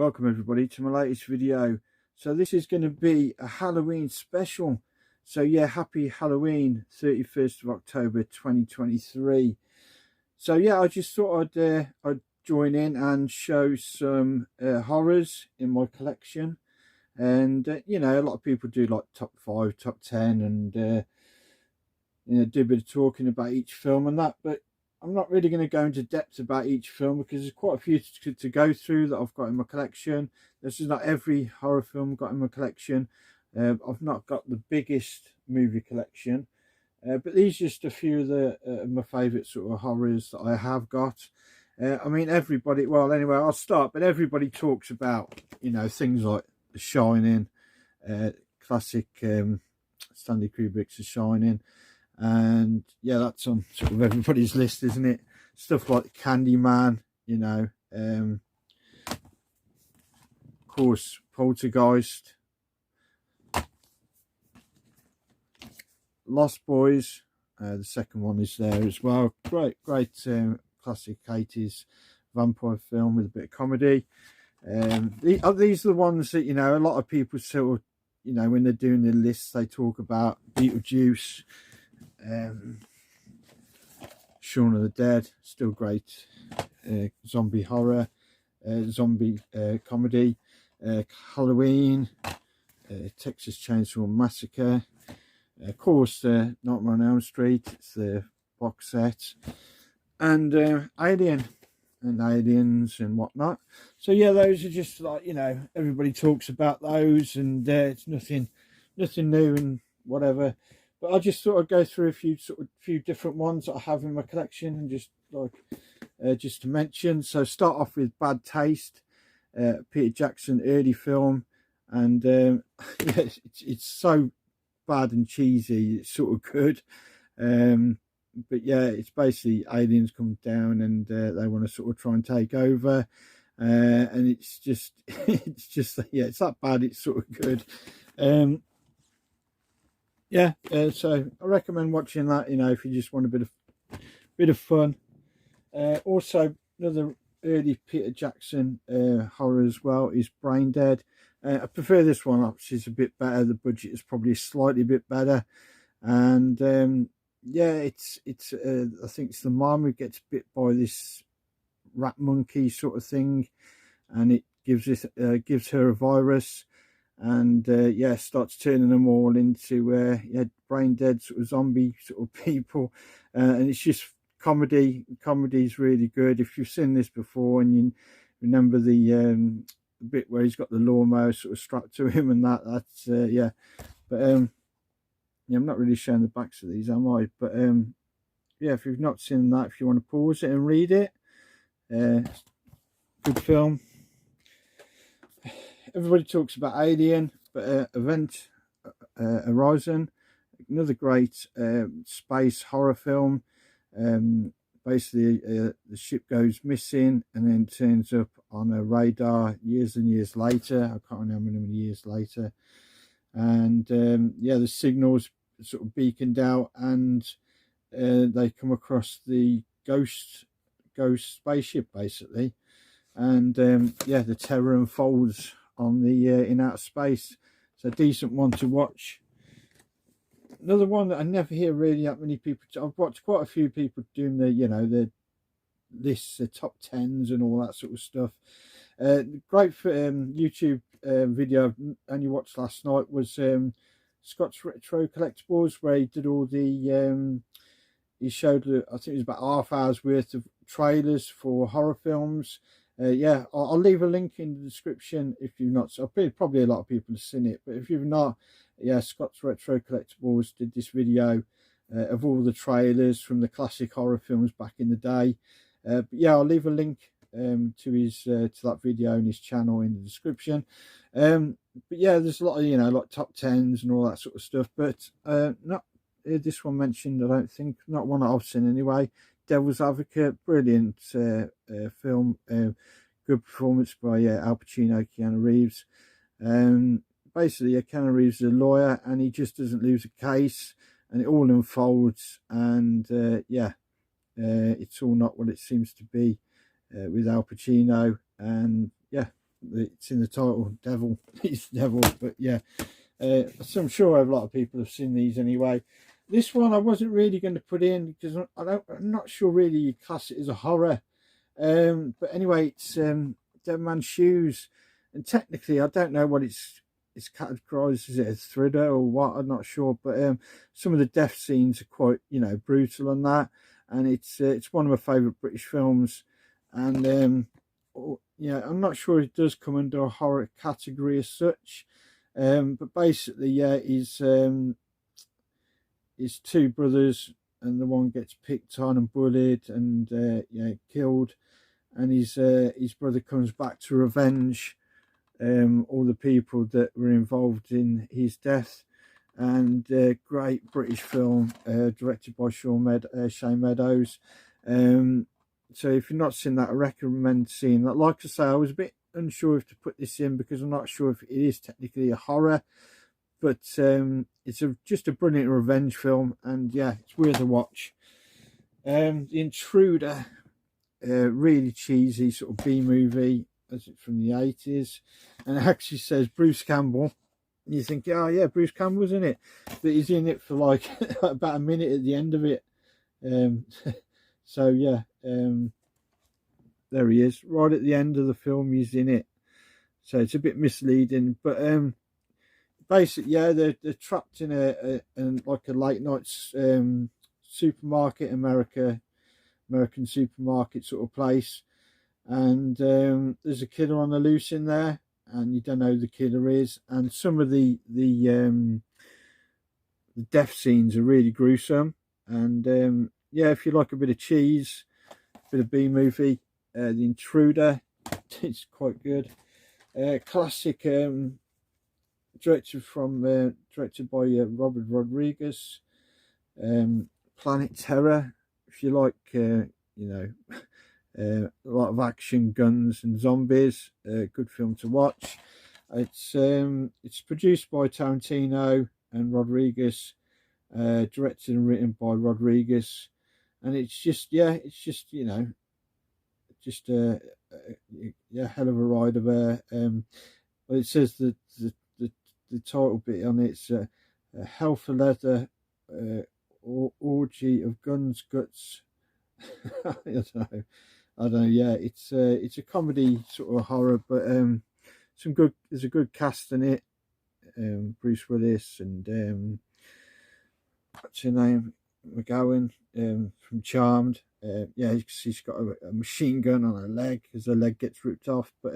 welcome everybody to my latest video. So this is going to be a Halloween special. So yeah, happy Halloween, 31st of October 2023. So yeah, I just thought I'd join in and show some horrors in my collection. And you know, a lot of people do like top 5, top 10, and you know, do a bit of talking about each film and that, but I'm not really going to go into depth about each film because there's quite a few to go through that I've got in my collection. This is not every horror film I've got in my collection. I've not got the biggest movie collection, but these are just a few of my favourite sort of horrors that I have got. I mean, everybody, well, anyway, I'll start, but everybody talks about, you know, things like The Shining, classic Stanley Kubrick's The Shining. And yeah, that's on sort of everybody's list, isn't it? Stuff like Candyman, you know, of course, Poltergeist, Lost Boys, the second one is there as well. Great classic 80s vampire film with a bit of comedy. These are the ones that, you know, a lot of people sort of, you know, when they're doing their lists, they talk about Beetlejuice, Shaun of the Dead, still great zombie horror, zombie comedy, Halloween, Texas Chainsaw Massacre, of course Nightmare on Elm Street, it's the box set, and Alien and Aliens and whatnot. So yeah, those are just like, you know, everybody talks about those, and it's nothing new and whatever. But I just thought I'd go through a few different ones that I have in my collection, and just like just to mention. So start off with Bad Taste, Peter Jackson early film, and yeah, it's so bad and cheesy, it's sort of good. But yeah, it's basically aliens come down and they want to sort of try and take over, and it's just yeah, it's that bad, it's sort of good. Yeah, so I recommend watching that, you know, if you just want a bit of fun. Also, another early Peter Jackson horror as well is Brain Dead. I prefer this one, which is a bit better. The budget is probably slightly bit better, and yeah, it's I think it's the mom who gets bit by this rat monkey sort of thing, and it gives her a virus. And yeah, starts turning them all into yeah, brain dead sort of zombie sort of people, and it's just comedy. Comedy's really good. If you've seen this before and you remember the bit where he's got the lawnmower sort of strapped to him and that's yeah. But yeah, I'm not really showing the backs of these, am I? But yeah, if you've not seen that, if you want to pause it and read it, good film. Everybody talks about Alien, but Event Horizon, another great space horror film. Basically, the ship goes missing and then turns up on a radar years and years later. I can't remember how many years later. And yeah, the signals sort of beaconed out, and they come across the ghost spaceship basically. And yeah, the terror unfolds on the in outer space. It's a decent one to watch. Another one that I never hear really that many people. I've watched quite a few people doing the, you know, the lists, the top 10s and all that sort of stuff. Great for YouTube video I only watched last night was Scott's Retro Collectibles, where he did all the he showed, I think it was about half hour's worth of trailers for horror films. Yeah, I'll leave a link in the description if you've not. So probably a lot of people have seen it, but if you've not, yeah, Scott's Retro Collectibles did this video of all the trailers from the classic horror films back in the day. But yeah, I'll leave a link to his to that video on his channel in the description. But yeah, there's a lot of, you know, like top 10s and all that sort of stuff, but not this one mentioned, I don't think, not one that I've seen anyway. Devil's Advocate, brilliant film, good performance by Al Pacino, Keanu Reeves. Basically, Keanu Reeves is a lawyer, and he just doesn't lose a case, and it all unfolds, and yeah, it's all not what it seems to be with Al Pacino, and yeah, it's in the title, Devil. It's Devil, but yeah. So I'm sure a lot of people have seen these anyway. This one I wasn't really going to put in because I'm not sure really you class it as a horror. But anyway, it's Dead Man's Shoes, and technically I don't know what it's categorized. Is it a thriller or what? I'm not sure. But some of the death scenes are quite, brutal on that, and it's one of my favourite British films. And yeah, I'm not sure it does come under a horror category as such. But basically, yeah, his two brothers, and the one gets picked on and bullied and killed, and his brother comes back to revenge all the people that were involved in his death. And great British film, directed by Shane Meadows. So if you've not seen that, I recommend seeing that. Like I say, I was a bit unsure if to put this in because I'm not sure if it is technically a horror, but it's just a brilliant revenge film, and yeah, it's worth a watch. The Intruder, really cheesy sort of B movie, as it's from the 80s, and it actually says Bruce Campbell. And you think, oh yeah, Bruce Campbell's in it, but he's in it for like about a minute at the end of it. So yeah, there he is, right at the end of the film. He's in it, so it's a bit misleading, but basically, yeah, they're trapped in a like a late night supermarket, American supermarket sort of place, and there's a killer on the loose in there, and you don't know who the killer is, and some of the death scenes are really gruesome, and yeah, if you like a bit of cheese, a bit of B movie, The Intruder, it's quite good. Classic. Directed by Robert Rodriguez. Planet Terror, if you like, a lot of action, guns, and zombies. Good film to watch. It's produced by Tarantino and Rodriguez, directed and written by Rodriguez, and it's just a hell of a ride of a. Well, it says that the title bit on it's a hell for leather, orgy of guns, guts. I don't know. Yeah, it's a comedy sort of horror, but there's a good cast in it. Bruce Willis and what's her name, McGowan, from Charmed. Yeah, she's got a machine gun on her leg as her leg gets ripped off. But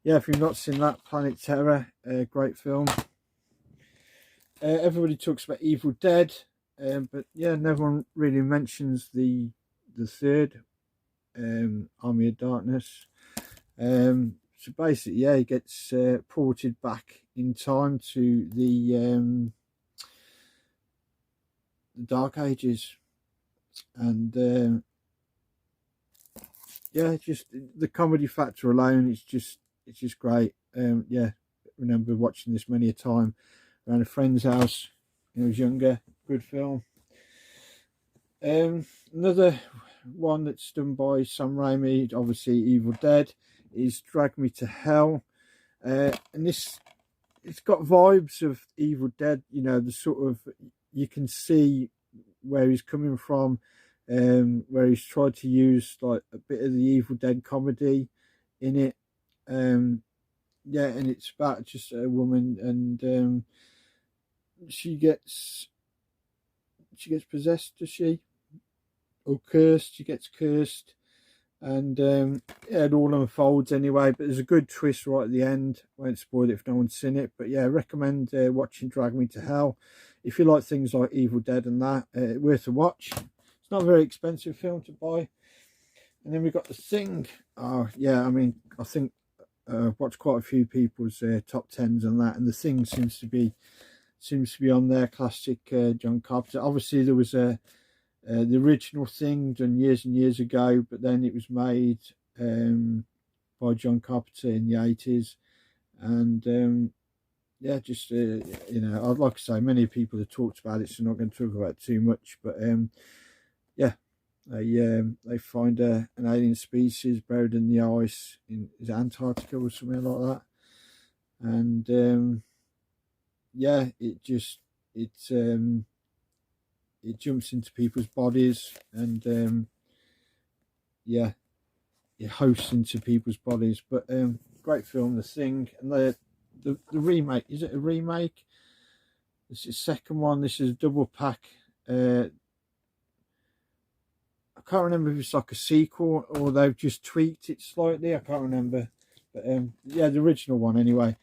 yeah, if you've not seen that, Planet Terror, great film. Everybody talks about Evil Dead, but yeah, no one really mentions the third, Army of Darkness. So basically, yeah, he gets ported back in time to the Dark Ages, and yeah, just the comedy factor alone, it's just great. Yeah, I remember watching this many a time around a friend's house when I was younger. Good film. Another one that's done by Sam Raimi, obviously Evil Dead, is Drag Me to Hell. And it's got vibes of Evil Dead, the sort of, you can see where he's coming from, where he's tried to use like a bit of the Evil Dead comedy in it. Yeah, and it's about just a woman, and she gets possessed, does she? Or cursed? She gets cursed, and yeah, it all unfolds anyway. But there's a good twist right at the end. I won't spoil it if no one's seen it, but yeah, I recommend watching Drag Me to Hell if you like things like Evil Dead and that. Worth a watch. It's not a very expensive film to buy. And then we've got The Thing. Oh yeah, I mean, I think I've watched quite a few people's top tens on that, and The Thing seems to be on there. Classic John Carpenter. Obviously, there was the original Thing done years and years ago, but then it was made by John Carpenter in the 80s, and yeah, just I'd like to say many people have talked about it, so I'm not going to talk about it too much, but yeah, They find an alien species buried in the ice in Antarctica or something like that, and yeah, it jumps into people's bodies, and yeah, it hosts into people's bodies. But great film, The Thing, and the remake. Is it a remake? This is the second one. This is a double pack. I can't remember if it's like a sequel or they've just tweaked it slightly. I can't remember, but yeah, the original one anyway.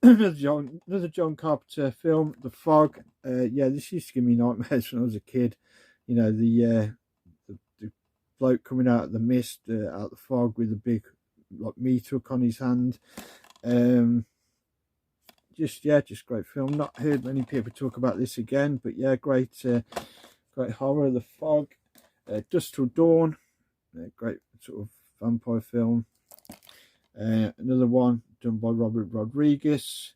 another John Carpenter film, The Fog. Yeah, this used to give me nightmares when I was a kid. You know, the bloke coming out of the mist, out of the fog with a big like meat hook on his hand. Just great film. Not heard many people talk about this again, but yeah, great horror. The Fog. Dusk Till Dawn, great sort of vampire film. Another one done by Robert Rodriguez,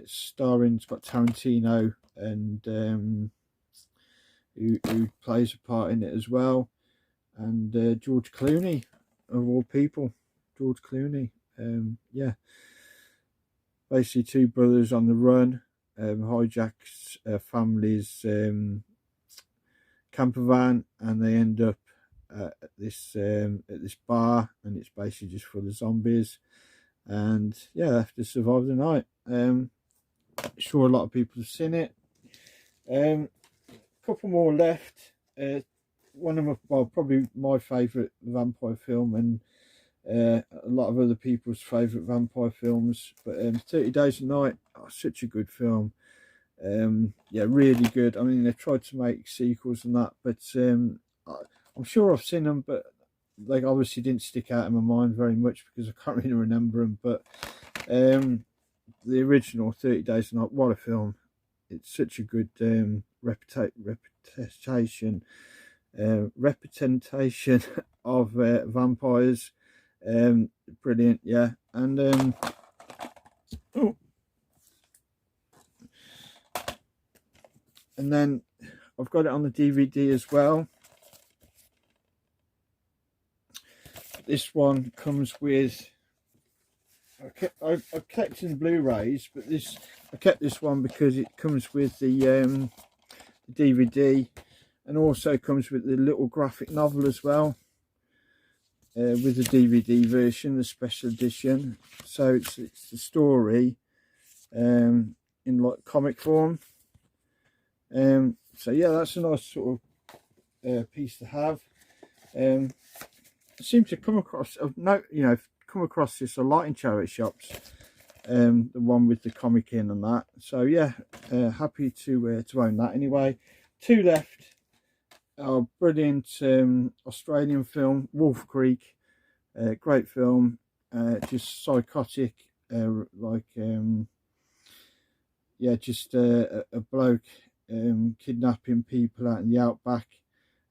starring, it's got Tarantino and who plays a part in it as well, and George Clooney, of all people. George Clooney. Yeah, basically two brothers on the run, hijacks family's camper van, and they end up at this bar, and it's basically just full of zombies, and yeah, they have to survive the night. Sure, a lot of people have seen it. Couple more left. One of my, well, probably my favourite vampire film, and a lot of other people's favourite vampire films, but 30 Days a Night, such a good film. Yeah, really good. I mean, they tried to make sequels and that, but I'm sure I've seen them, but they obviously didn't stick out in my mind very much because I can't really remember them. But the original 30 Days a Night, what a film! It's such a good representation of vampires. Brilliant, yeah. And oh, and then I've got it on the DVD as well. This one comes with, I kept in Blu-rays, but I kept this one because it comes with the DVD, and also comes with the little graphic novel as well, with the DVD version, the special edition. So it's the story in like comic form. So yeah, that's a nice sort of piece to have. I seem to come across, come across this a lot in charity shops. The one with the comic in and that. So yeah, happy to own that anyway. Two left. Brilliant Australian film, Wolf Creek. Great film. Just psychotic, just a bloke kidnapping people out in the outback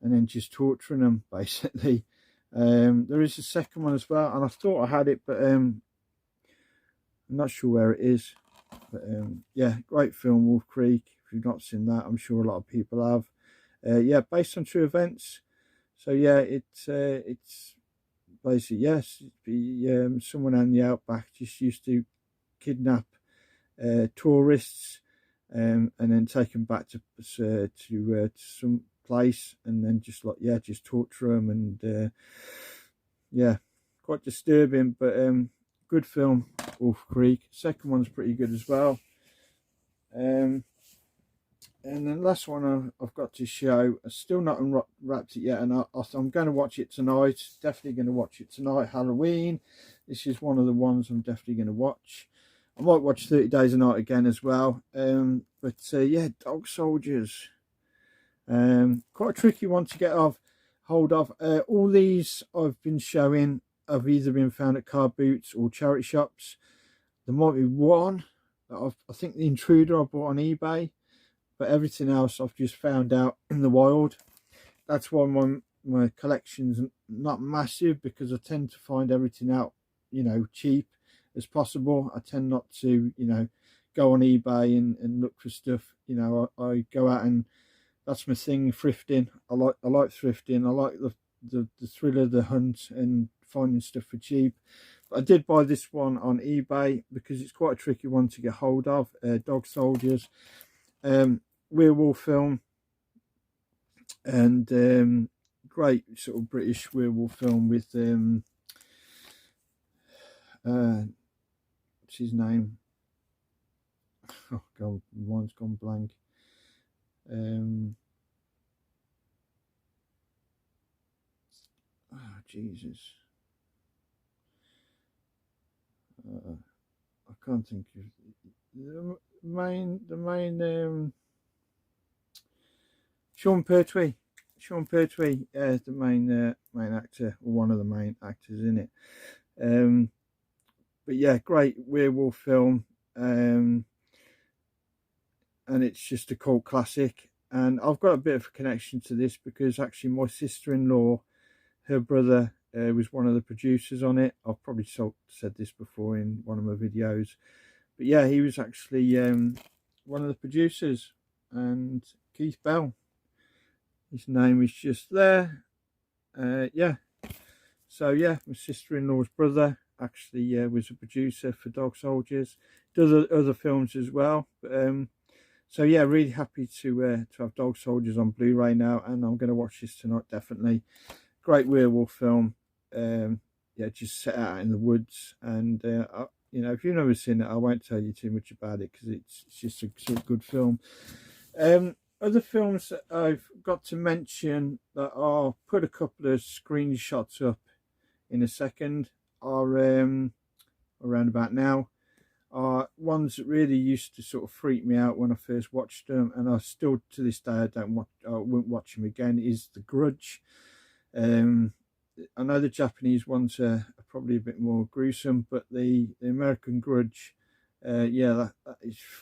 and then just torturing them, basically. There is a second one as well, and I thought I had it, but I'm not sure where it is. But yeah, great film, Wolf Creek. If you've not seen that, I'm sure a lot of people have. Yeah, based on true events. So yeah, it's basically, yes, someone in the outback just used to kidnap tourists and then take them back to some place, and then just torture them, and yeah, quite disturbing, but good film, Wolf Creek. Second one's pretty good as well. And then the last one I've got to show, I've still not unwrapped it yet, and I'm going to watch it tonight. Definitely going to watch it tonight. Halloween. This is one of the ones I'm definitely going to watch. I might watch 30 Days a Night again as well. But yeah, Dog Soldiers. Quite a tricky one to get hold of. All these I've been showing have either been found at car boots or charity shops. There might be one that I think The Intruder I bought on eBay, but everything else I've just found out in the wild. That's why my collection's not massive, because I tend to find everything out, cheap as possible. I tend not to, go on eBay and look for stuff. I go out and that's my thing, thrifting. I like thrifting. I like the thrill of the hunt and finding stuff for cheap. But I did buy this one on eBay because it's quite a tricky one to get hold of. Dog Soldiers, werewolf film, and great sort of British werewolf film with what's his name? Oh god, mine's gone blank. Oh Jesus, I can't think of the main Sean Pertwee, the main actor, or one of the main actors in it. But yeah, great werewolf film, and it's just a cult classic. And I've got a bit of a connection to this because actually my sister-in-law, her brother, was one of the producers on it. I've probably said this before in one of my videos, but yeah, he was actually one of the producers. And Keith Bell, his name is just there. Yeah, so yeah, my sister-in-law's brother actually was a producer for Dog Soldiers. Does other films as well, but so yeah, really happy to have Dog Soldiers on Blu-ray now, and I'm going to watch this tonight, definitely. Great werewolf film. Yeah, just set out in the woods, and you know, if you've never seen it, I won't tell you too much about it because it's just a sort of good film. Other films that I've got to mention that I'll put a couple of screenshots up in a second are around about now. Are ones that really used to sort of freak me out when I first watched them, and I still to this day I won't watch them again. Is The Grudge. I know the Japanese ones are probably a bit more gruesome, but the American Grudge, yeah,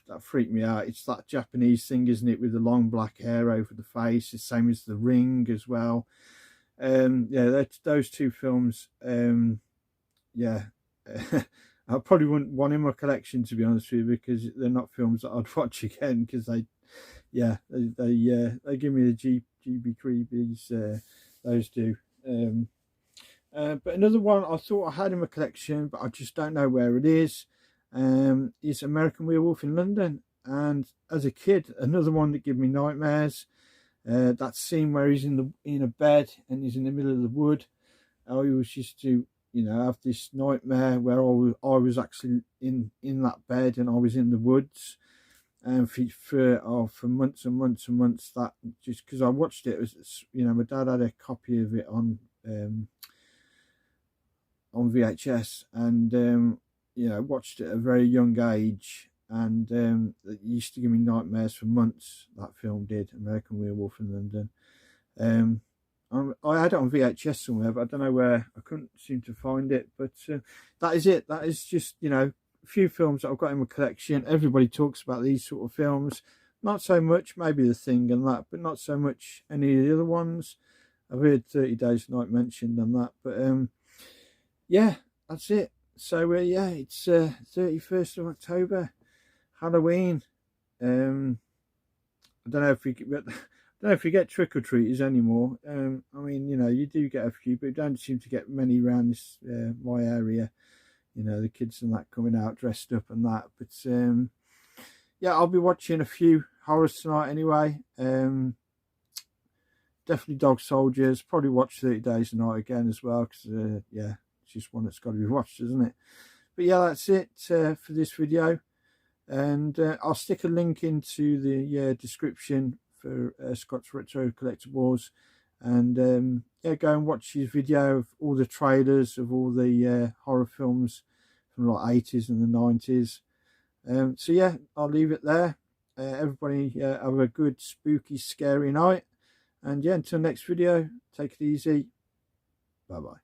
that freaked me out. It's that Japanese thing, isn't it, with the long black hair over the face, the same as The Ring as well. Yeah, those two films, yeah. I probably wouldn't want in my collection, to be honest with you, because they're not films that I'd watch again, because they give me the GB creebies. Those do. But another one I thought I had in my collection, but I just don't know where it is American Werewolf in London. And as a kid, another one that gave me nightmares. That scene where he's in a bed and he's in the middle of the wood. I always used to, you know, have this nightmare where I was actually in that bed and I was in the woods, and for months and months and months. That just because I watched it, you know, my dad had a copy of it on VHS, and you know, watched it at a very young age, and it used to give me nightmares for months. That film did, American Werewolf in London. I had it on VHS somewhere, but I don't know where. I couldn't seem to find it. But that is it. That is just, you know, a few films that I've got in my collection. Everybody talks about these sort of films. Not so much, maybe The Thing and that, but not so much any of the other ones. I've heard 30 Days Night mentioned and that. But yeah, that's it. So yeah, it's 31st of October, Halloween. I don't know if we don't know if you get trick-or-treaters anymore. I mean, you know, you do get a few, but you don't seem to get many around this my area. You know, the kids and that coming out dressed up and that. But yeah, I'll be watching a few horrors tonight anyway. Definitely Dog Soldiers. Probably watch 30 Days a Night again as well, because yeah, it's just one that's got to be watched, isn't it? But yeah, that's it for this video, and I'll stick a link into the description for Scott's Retro Collectibles, and yeah, go and watch his video of all the trailers of all the horror films from like 80s and the 90s. So yeah, I'll leave it there. Everybody have a good spooky scary night, and yeah, until next video, take it easy. Bye bye.